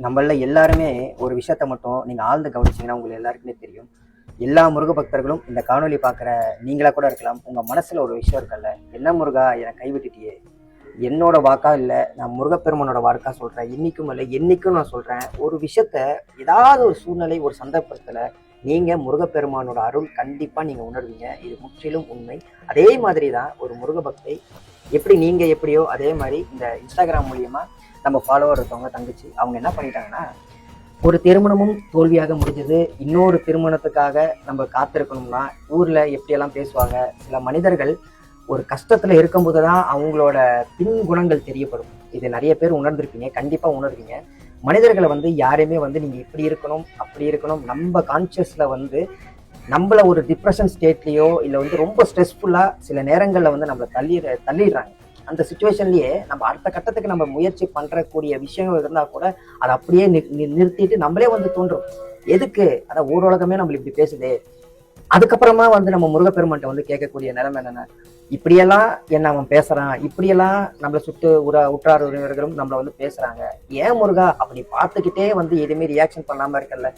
நம்மள எல்லாருமே ஒரு விஷயத்த மட்டும் நீங்க ஆழ்ந்து கவனிச்சீங்கன்னா உங்களுக்கு எல்லாருக்குமே தெரியும். எல்லா முருக பக்தர்களும் இந்த காணொலி பார்க்குற நீங்களா கூட இருக்கலாம். உங்க மனசுல ஒரு விஷயம் இருக்குல்ல, என்ன முருகா என்னை கைவிட்டுட்டியே, என்னோட வாக்கா இல்லை, நான் முருகப்பெருமானோட வாக்கா சொல்றேன், இன்னைக்கும் இல்லை என்னைக்கும் நான் சொல்றேன். ஒரு விஷயத்த ஏதாவது ஒரு சூழ்நிலை ஒரு சந்தர்ப்பத்துல நீங்க முருகப்பெருமானோட அருள் கண்டிப்பா நீங்க உணர்வீங்க. இது முற்றிலும் உண்மை. அதே மாதிரி தான் ஒரு முருக பக்தை எப்படி நீங்க எப்படியோ அதே மாதிரி இந்த இன்ஸ்டாகிராம் மூலியமா நம்ம ஃபாலோவர் இருக்கவங்க தங்கச்சி அவங்க என்ன பண்ணிட்டாங்கன்னா, ஒரு திருமணமும் தோல்வியாக முடிஞ்சது, இன்னொரு திருமணத்துக்காக நம்ம காத்திருக்கணும்னா ஊர்ல எப்படியெல்லாம் பேசுவாங்க. சில மனிதர்கள் ஒரு கஷ்டத்துல இருக்கும்போது தான் அவங்களோட பின் குணங்கள் தெரியப்படும். இது நிறைய பேர் உணர்ந்திருப்பீங்க, கண்டிப்பா உணர்வீங்க. மனிதர்களை யாரையுமே நீங்க இப்படி இருக்கணும் அப்படி இருக்கணும் நம்ம கான்சியஸ்ல நம்மள ஒரு டிப்ரெஷன் ஸ்டேட்லயோ இல்ல ரொம்ப ஸ்ட்ரெஸ்ஃபுல்லா சில நேரங்கள்ல நம்மளை தள்ளிடுறாங்க. அந்த சுச்சுவேஷன்லயே நம்ம அடுத்த கட்டத்துக்கு நம்ம முயற்சி பண்றக்கூடிய விஷயங்கள் இருந்தா கூட அதை அப்படியே நிறுத்திட்டு நம்மளே தோன்றும், எதுக்கு அதான் ஊர் உலகமே நம்மள இப்படி பேசுதே. அதுக்கப்புறமா நம்ம முருகப்பெருமான்ட்ட கேட்கக்கூடிய நிலைமை என்னன்னா, இப்படியெல்லாம் என்ன அவன் பேசுறான், இப்படியெல்லாம் நம்மளை சுட்டு உற்றார் உறவினர்களும் நம்மளை பேசுறாங்க, ஏன் முருகா அப்படி பார்த்துக்கிட்டே எதுவுமே ரியாக்ஷன் பண்ணாம இருக்கல,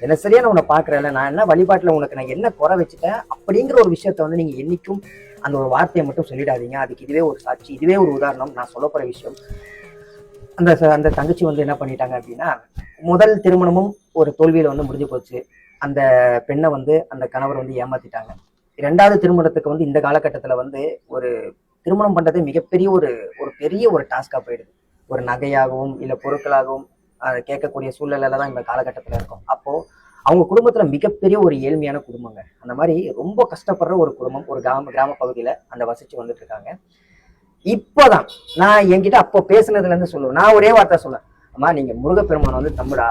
என்ன சரியா நான் உன்னை பாக்குறேன்ல, நான் என்ன வழிபாட்டுல உனக்கு நான் என்ன குறை வச்சுட்டேன் அப்படிங்கிற ஒரு விஷயத்த நீங்க என்னைக்கும் அந்த ஒரு வார்த்தையை மட்டும் சொல்லிடாதீங்க. அதுக்கு இதுவே ஒரு சாட்சி, இதுவே ஒரு உதாரணம். நான் சொல்ல போற விஷயம், அந்த அந்த தங்கச்சி என்ன பண்ணிட்டாங்க அப்படின்னா, முதல் திருமணமும் ஒரு தோல்வியில முடிஞ்சு போச்சு. அந்த பெண்ணை அந்த கணவர் ஏமாத்திட்டாங்க. இரண்டாவது திருமணத்துக்கு இந்த காலகட்டத்துல ஒரு திருமணம் பண்றது மிகப்பெரிய ஒரு ஒரு பெரிய ஒரு டாஸ்கா போயிடுது. ஒரு நகையாகவும் இல்ல பொருட்களாகவும் அதை கேட்கக்கூடிய சூழ்நிலையில தான் இந்த காலகட்டத்துல இருக்கும். அப்போ அவங்க குடும்பத்துல மிகப்பெரிய ஒரு ஏழ்மையான குடும்பங்க. அந்த மாதிரி ரொம்ப கஷ்டப்படுற ஒரு குடும்பம் ஒரு கிராம பகுதியில வசிச்சு வந்துட்டு இருக்காங்க. இப்போதான் நான் என்கிட்ட அப்போ பேசுனதுல இருந்து சொல்லுவேன், நான் ஒரே வார்த்தை சொல்லுவேன், அம்மா நீங்க முருகப்பெருமான் தம்புடா,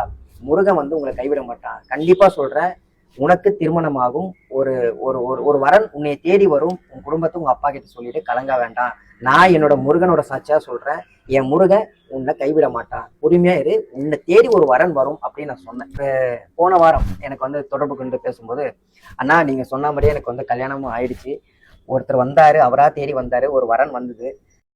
முருகன் உங்களை கைவிட மாட்டான், கண்டிப்பா சொல்றேன், உனக்கு திருமணமாகும், ஒரு ஒரு ஒரு வரன் உன்னை தேடி வரும், உன் குடும்பத்தை உங்க அப்பா கிட்ட சொல்லிட்டு கலங்க வேண்டாம், நான் என்னோட முருகனோட சாட்சியா சொல்றேன், என் முருகன் உன்னை கைவிட மாட்டான், பொறுமையா இரு, உன்னை தேடி ஒரு வரன் வரும் அப்படின்னு நான் சொன்னேன். போன வாரம் எனக்கு தொடர்பு கொண்டு பேசும்போது, அண்ணா நீங்க சொன்ன மாதிரியே எனக்கு கல்யாணமும் ஆயிடுச்சு, ஒருத்தர் வந்தாரு, அவரா தேடி வந்தாரு, ஒரு வரன் வந்தது,